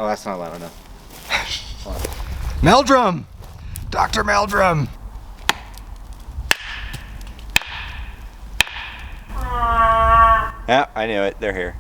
Oh, that's not loud enough. Meldrum! Dr. Meldrum! Yeah, I knew it. They're here.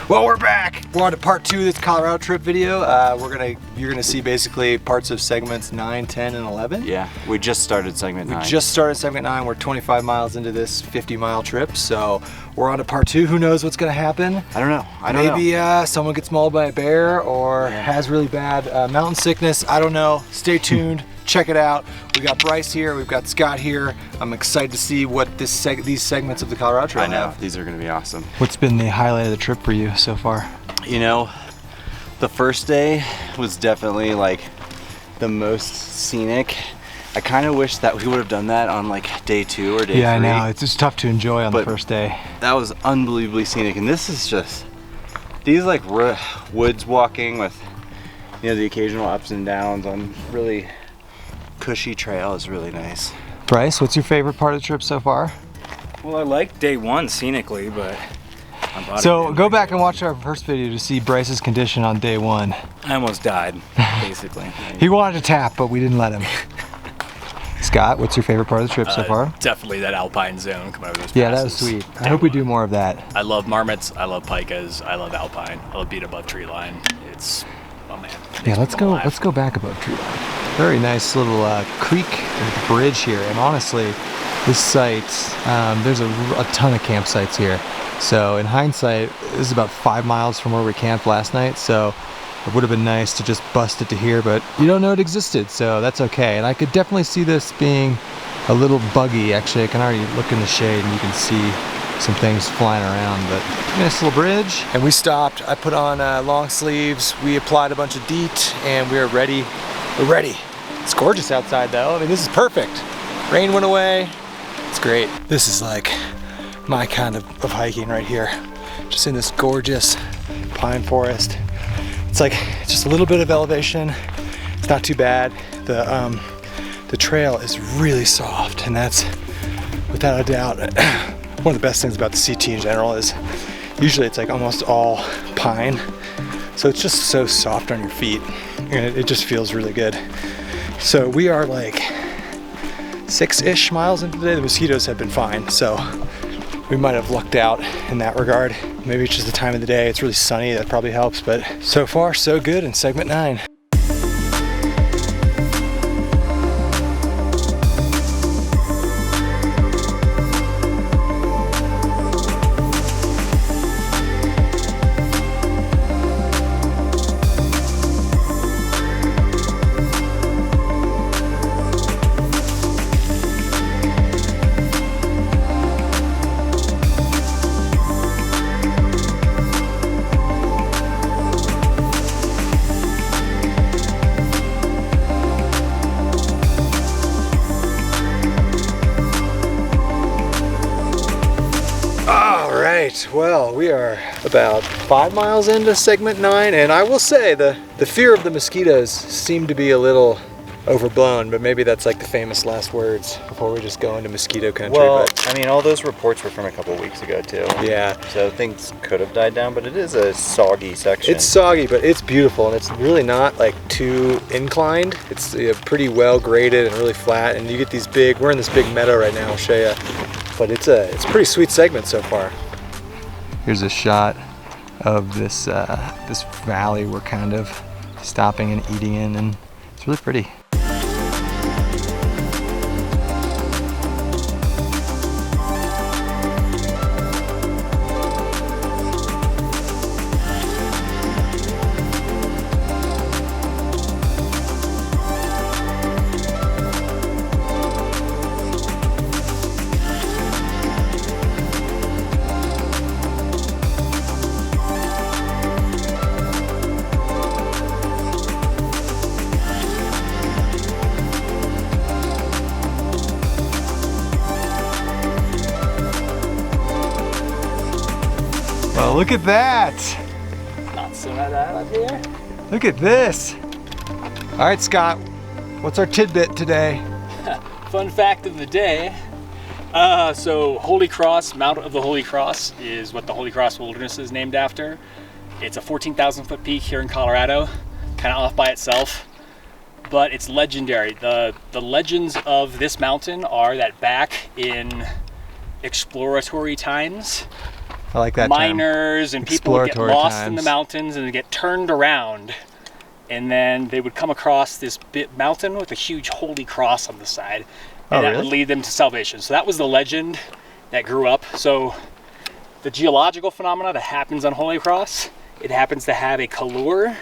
Well, we're back. We're on to part 2 of this Colorado trip video. You're gonna see basically parts of segments 9, 10, and 11. Yeah, we just started segment 9. We just started segment 9. We're 25 miles into this 50-mile trip, so we're on to part 2. Who knows what's gonna happen? I don't know. I don't know. Maybe someone gets mauled by a bear or has really bad mountain sickness. I don't know. Stay tuned. Check it out. We got Bryce here. We've got Scott here. I'm excited to see what these segments of the Colorado Trail I know. have. These are going to be awesome. What's been the highlight of the trip for you so far? You know, the first day was definitely like the most scenic. I kind of wish that we would have done that on like day 2 or day 3. Yeah, I know. It's just tough to enjoy on the first day. That was unbelievably scenic. And this is just, these like woods walking with, you know, the occasional ups and downs on really cushy trail is really nice. Bryce, what's your favorite part of the trip so far? Well, I like day 1 scenically, but so go back and watch our first video to see Bryce's condition on day 1. I almost died, basically. He wanted to tap, but we didn't let him. Scott, what's your favorite part of the trip so far? Definitely that alpine zone coming over those passes. Yeah, that was sweet. I hope we do more of that. I love marmots, I love pikas, I love alpine, I love being above tree line. It's, oh man. Yeah, let's go back above tree line. Very nice little creek and bridge here, and honestly, this site, there's a ton of campsites here. So in hindsight, this is about 5 miles from where we camped last night, so it would have been nice to just bust it to here, but you don't know it existed, so that's okay. And I could definitely see this being a little buggy. Actually, I can already look in the shade and you can see some things flying around, but nice little bridge. And we stopped. I put on long sleeves, we applied a bunch of DEET, and we are ready. We're ready. It's gorgeous outside though. I mean, this is perfect. Rain went away. It's great. This is like my kind of hiking right here. Just in this gorgeous pine forest. It's like just a little bit of elevation. It's not too bad. The trail is really soft, and that's without a doubt one of the best things about the CT in general. Is usually it's like almost all pine, so it's just so soft on your feet, and it just feels really good. So we are like 6-ish miles into the day. The mosquitoes have been fine, so we might have lucked out in that regard. Maybe it's just the time of the day. It's really sunny, that probably helps, but so far so good in segment 9. Well, we are about 5 miles into segment 9, and I will say the fear of the mosquitoes seem to be a little overblown, but maybe that's like the famous last words before we just go into mosquito country. Well, but I mean, all those reports were from a couple weeks ago too. Yeah. So things could have died down, but it is a soggy section. It's soggy, but it's beautiful, and it's really not like too inclined. It's pretty well graded and really flat, and you get these big, we're in this big meadow right now, I'll show you. But it's a pretty sweet segment so far. Here's a shot of this this valley we're kind of stopping and eating in, and it's really pretty. Wow, look at that. Not so bad up here. Look at this. All right, Scott, what's our tidbit today? Fun fact of the day. So Holy Cross, Mount of the Holy Cross, is what the Holy Cross Wilderness is named after. It's a 14,000 foot peak here in Colorado, kind of off by itself, but it's legendary. The legends of this mountain are that back in exploratory times, I like that miners and people would get Exploratory lost in the times. mountains and get turned around, and then they would come across this bit mountain with a huge holy cross on the side, and Oh, that really? would lead them to salvation. So that was the legend that grew up. So the geological phenomena that happens on Holy Cross, it happens to have a Kalur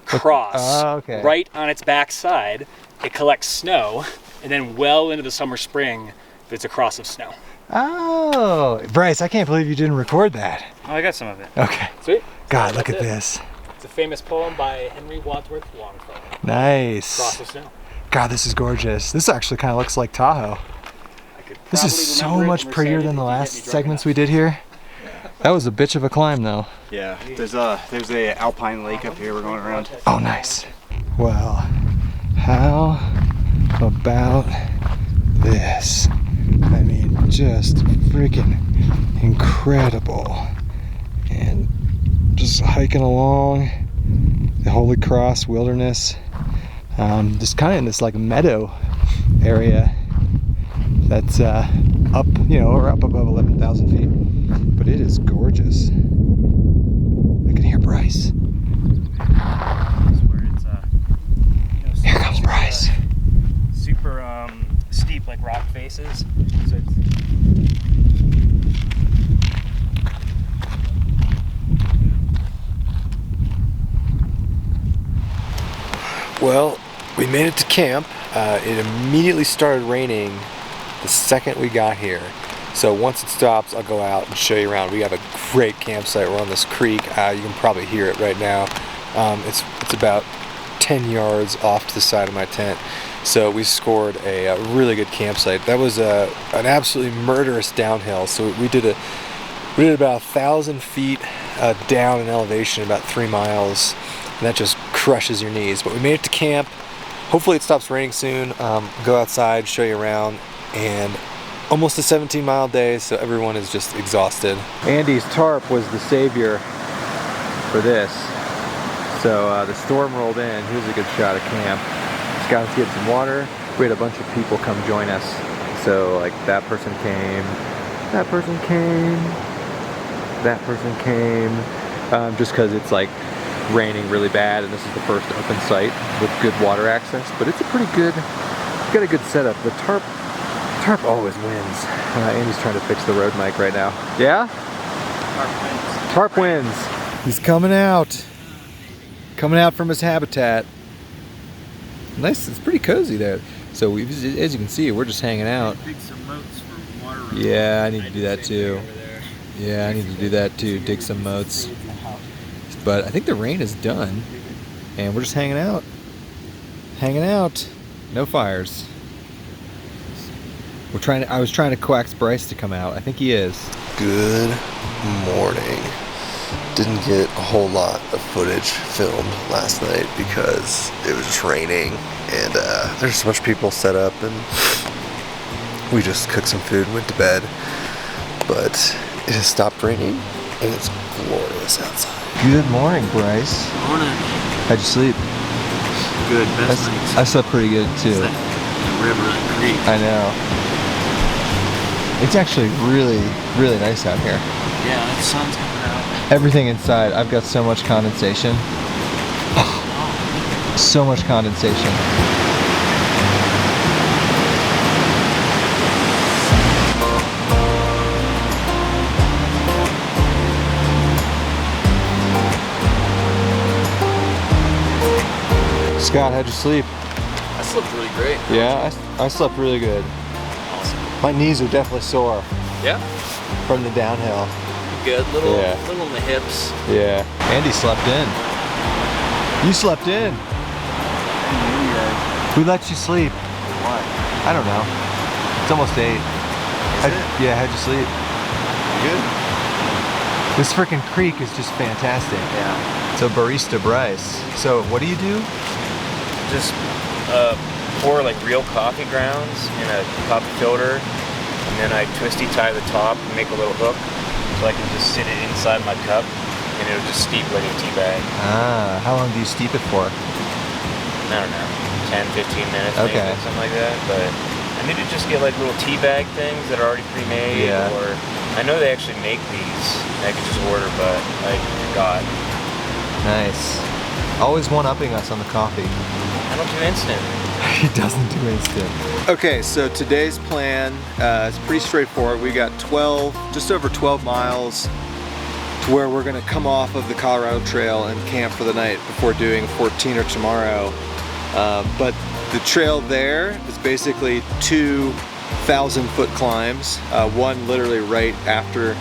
cross Oh, okay. right on its backside. It collects snow, and then well into the summer spring, it's a cross of snow. Oh, Bryce, I can't believe you didn't record that. Oh, I got some of it. Okay. Sweet. God, look That's at it. this. It's a famous poem by Henry Wadsworth Longfellow. Nice. Cross of snow. God, this is gorgeous. This actually kind of looks like Tahoe. I could This is probably so remember it much and prettier recite it than the if you get last me drunk segments enough. we did here. That was a bitch of a climb, though. Yeah, there's a alpine lake up here we're going around. Oh, nice. Well, how about this? I mean, just freaking incredible. And just hiking along the Holy Cross Wilderness, just kind of in this like meadow area that's up, or up above 11,000 feet. But it is gorgeous. I can hear Bryce. Where it's Here comes Bryce. super steep, like rock faces. So it's Well, we made it to camp. It immediately started raining the second we got here. So once it stops, I'll go out and show you around. We have a great campsite. We're on this creek. You can probably hear it right now. It's about 10 yards off to the side of my tent. So we scored a really good campsite. That was an absolutely murderous downhill. So we did about 1,000 feet down in elevation, about 3 miles. And that just crushes your knees. But we made it to camp. Hopefully it stops raining soon. Go outside, show you around, and almost a 17-mile day, so everyone is just exhausted. Andy's tarp was the savior for this. So the storm rolled in. Here's a good shot of camp. Just got to get some water. We had a bunch of people come join us. So like that person came, that person came, that person came. Just because it's like raining really bad, and this is the first open site with good water access. But it's a pretty good, got a good setup. The tarp always wins. Andy's trying to fix the road mic right now. Yeah? Tarp wins. He's coming out. Coming out from his habitat. Nice, it's pretty cozy there. So as you can see, we're just hanging out. dig some moats for water. Yeah, I need to do that too. Yeah, I need to do that too, dig some moats. But I think the rain is done, and we're just hanging out. Hanging out. No fires. I was trying to coax Bryce to come out. I think he is. Good morning. Didn't get a whole lot of footage filmed last night because it was just raining, and there's so much people set up, and we just cooked some food and went to bed. But it has stopped raining, and it's glorious outside. Good morning, Bryce. Morning. How'd you sleep? Good. Best nights. I slept pretty good too. The river, the creek. I know. It's actually really, really nice out here. Yeah, the sun's coming out. Everything inside, I've got so much condensation. So much condensation. Scott, how'd you sleep? I slept really great. Yeah, I slept really good. Awesome. My knees are definitely sore Yeah. from the downhill. Good. Little Yeah. little in the hips. Yeah. Andy slept in. You slept in. Who let you sleep? Why? I don't know. It's almost 8. Yeah, how'd you sleep? Good. This freaking creek is just fantastic. Yeah. So Barista Bryce. So what do you do? Just pour like real coffee grounds in a cup filter, and then I twisty tie the top and make a little hook so I can just sit it inside my cup and it'll just steep like a tea bag. Ah, how long do you steep it for? I don't know, 10, 15 minutes maybe, Okay. something like that. But I need to just get like little tea bag things that are already pre-made, Yeah. or I know they actually make these. I could just order, but I forgot. Nice. Always one-upping us on the coffee. I don't do instant. He doesn't do instant. Okay, so today's plan is pretty straightforward. We got just over 12 miles to where we're gonna come off of the Colorado Trail and camp for the night before doing 14er tomorrow. But the trail there is basically 2,000-foot climbs, one literally right after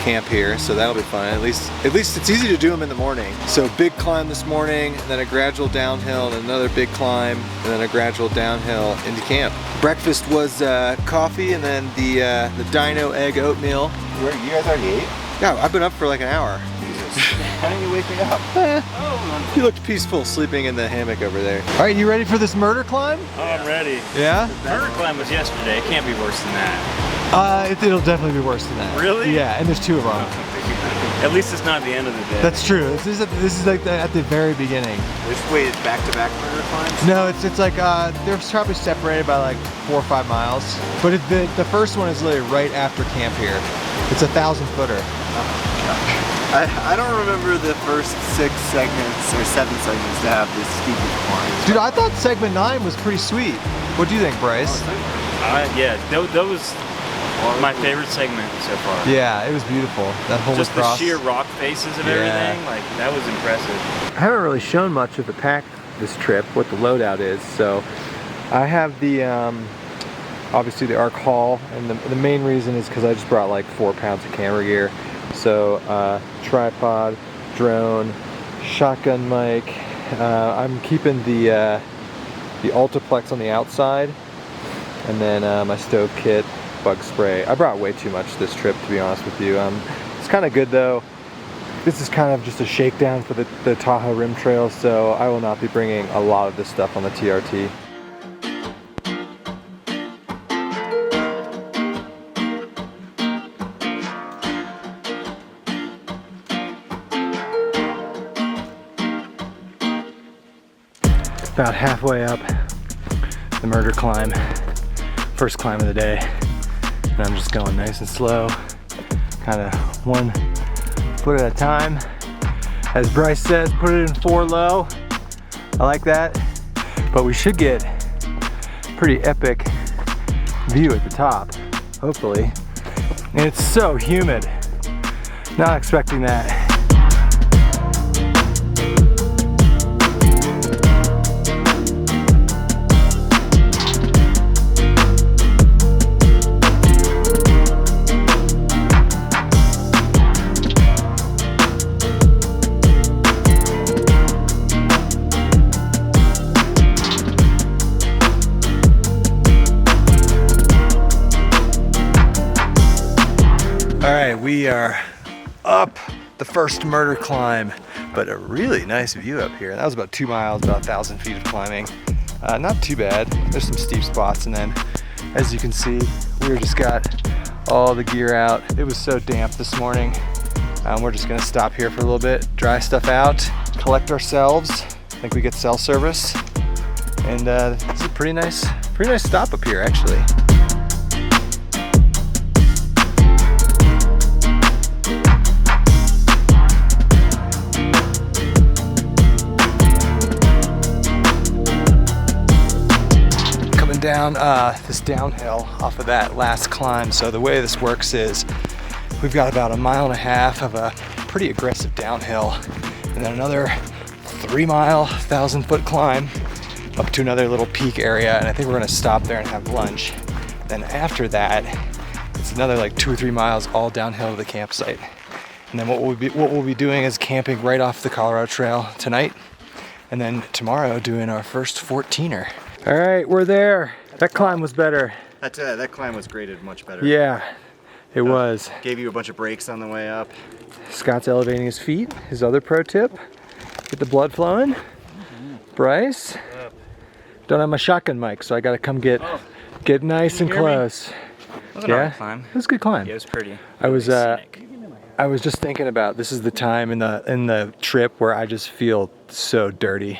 camp here, so that'll be fun. At least it's easy to do them in the morning. So big climb this morning, and then a gradual downhill, and another big climb, and then a gradual downhill into camp. Breakfast was coffee, and then the Dino egg oatmeal. You guys already ate? Yeah, I've been up for like an hour. Why didn't you wake me up? You looked peaceful sleeping in the hammock over there. All right, you ready for this murder climb? Oh, I'm ready. Yeah? Murder climb was yesterday. It can't be worse than that. It'll definitely be worse than that. Really? Yeah, and there's two of them. At least it's not the end of the day. That's true. This is like at the very beginning. Wait, back-to-back murder climbs? No, it's like they're probably separated by like 4 or 5 miles. But the first one is literally right after camp here. It's a 1,000-footer. I don't remember the first 6 segments or 7 segments to have this steepest climb. Dude, I thought segment 9 was pretty sweet. What do you think, Bryce? Yeah, that was my favorite segment so far. Yeah, it was beautiful. That whole Just the cross. sheer rock faces of Yeah. everything, like that was impressive. I haven't really shown much of the pack this trip, what the loadout is. So I have the obviously the Arc Haul, and the main reason is because I just brought like 4 pounds of camera gear. So tripod, drone, shotgun mic. I'm keeping the Ultiplex on the outside, and then my stove kit, bug spray. I brought way too much this trip, to be honest with you. It's kind of good though. This is kind of just a shakedown for the Tahoe Rim Trail, so I will not be bringing a lot of this stuff on the TRT. About halfway up the murder climb, first climb of the day, and I'm just going nice and slow, kind of 1 foot at a time. As Bryce says, put it in 4 low. I like that, but we should get pretty epic view at the top, hopefully. And it's so humid, not expecting that. We are up the first murder climb, but a really nice view up here. That was about 2 miles, about 1,000 feet of climbing. Not too bad. There's some steep spots, and then as you can see, we just got all the gear out. It was so damp this morning. We're just gonna stop here for a little bit, dry stuff out, collect ourselves. I think we get cell service, and this is a pretty nice stop up here actually. Down this downhill off of that last climb. So the way this works is we've got about 1.5 miles of a pretty aggressive downhill, and then another 3 mile 1,000-foot climb up to another little peak area, and I think we're gonna stop there and have lunch. Then after that, it's another like 2 or 3 miles all downhill to the campsite. And then what we'll be doing is camping right off the Colorado Trail tonight, and then tomorrow doing our first 14er. All right, we're there. That climb was better. That climb was graded much better. Yeah, It was. Gave you a bunch of breaks on the way up. Scott's elevating his feet. His other pro tip, get the blood flowing. Bryce, don't have my shotgun mic, so I gotta come get nice and close. It was an alright climb. It was a good climb. Yeah, it was pretty. I was Scenic. I was just thinking about, this is the time in the trip where I just feel so dirty.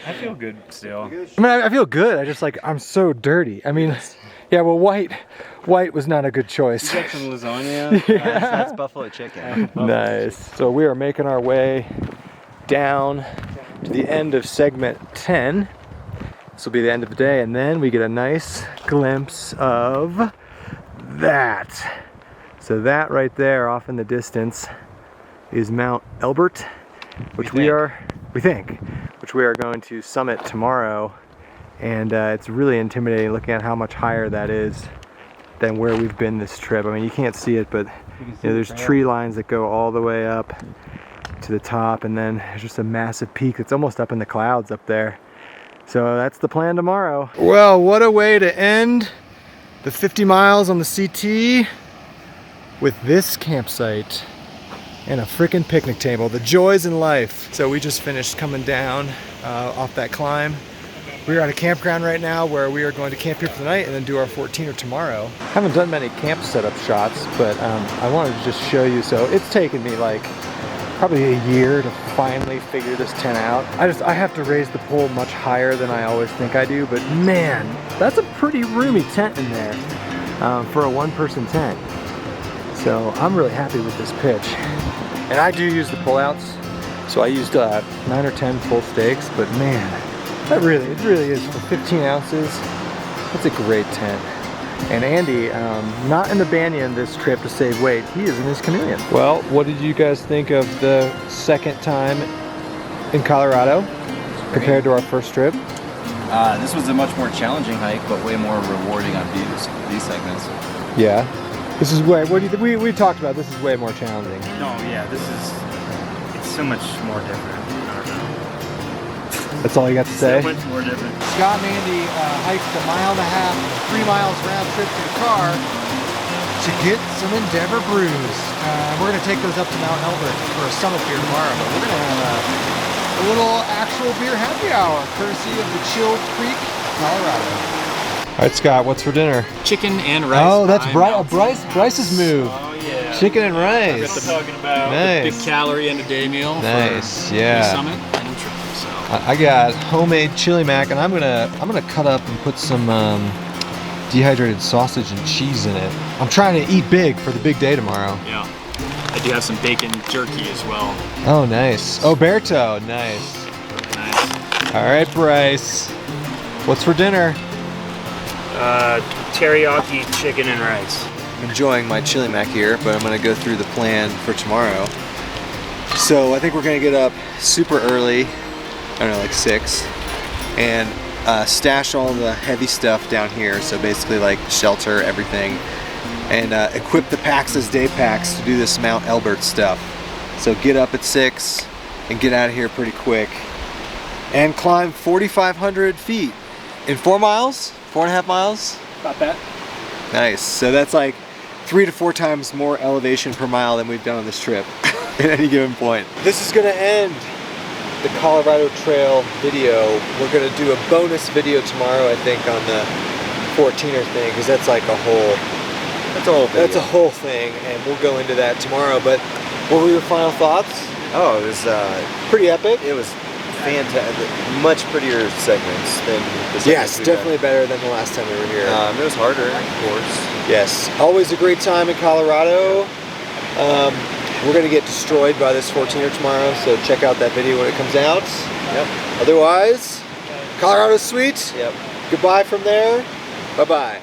I feel good still. I mean, I feel good. I just I'm so dirty. I mean, yeah. Well, white was not a good choice. You got some lasagna. That's buffalo chicken. Nice. So we are making our way down to the end of segment 10. This will be the end of the day, and then we get a nice glimpse of that. So that right there off in the distance is Mount Elbert, which we are going to summit tomorrow. And it's really intimidating looking at how much higher that is than where we've been this trip. I mean, you can't see it, but there's tree lines that go all the way up to the top, and then there's just a massive peak that's almost up in the clouds up there. So that's the plan tomorrow. Well, what a way to end the 50 miles on the CT with this campsite and a freaking picnic table. The joys in life. So we just finished coming down off that climb. We're at a campground right now where we are going to camp here for the night and then do our 14er tomorrow. Haven't done many camp setup shots, but I wanted to just show you. So it's taken me like probably a year to finally figure this tent out. I have to raise the pole much higher than I always think I do, but man, that's a pretty roomy tent in there for a one-person tent. So I'm really happy with this pitch. And I do use the pullouts. So I used 9 or 10 full stakes, but man, it really is for 15 ounces. That's a great tent. And Andy, not in the banyan this trip to save weight, he is in his canoeing. Well, what did you guys think of the second time in Colorado compared to our first trip? This was a much more challenging hike, but way more rewarding on views, these segments. Yeah. This is way, what do you think? We talked about this is way more challenging. No, yeah, it's so much more different. I don't know. That's all you got to say? So much more different. Scott and Andy hiked 1.5 miles, 3 miles round trip to the car to get some Endeavor brews. We're going to take those up to Mount Elbert for a summit beer tomorrow, but we're going to have a little actual beer happy hour courtesy of the Schill Creek, Colorado. All right, Scott, what's for dinner? Chicken and rice. Oh, that's Bryce's move. Oh yeah. Chicken and rice. That's what I'm talking about. Nice. Big calorie end of day meal. Nice, for yeah. the summit and trip. So. I got homemade chili mac, and I'm gonna cut up and put some dehydrated sausage and cheese in it. I'm trying to eat big for the big day tomorrow. Yeah. I do have some bacon jerky as well. Oh, nice. Oberto, nice. Nice. All right, Bryce. What's for dinner? Teriyaki chicken and rice. I'm enjoying my chili mac here, but I'm gonna go through the plan for tomorrow. So I think we're gonna get up super early, I don't know, like 6, and stash all the heavy stuff down here. So basically like shelter, everything, and equip the packs as day packs to do this Mount Elbert stuff. So get up at 6 and get out of here pretty quick and climb 4,500 feet in 4 miles, 4.5 miles. About that. Nice. So that's like 3 to 4 times more elevation per mile than we've done on this trip at any given point. This is gonna end the Colorado Trail video. We're gonna do a bonus video tomorrow, I think, on the 14er thing, because that's like a whole thing, and we'll go into that tomorrow. But what were your final thoughts? Oh, it was Pretty epic. it was fantastic. Much prettier segments than the segments Yes, we've definitely better than the last time we were here. had. It was harder, of course. Yes, always a great time in Colorado. We're gonna get destroyed by this 14er tomorrow, so check out that video when it comes out. Yep. Otherwise, Colorado's sweet. Yep. Goodbye from there. Bye-bye.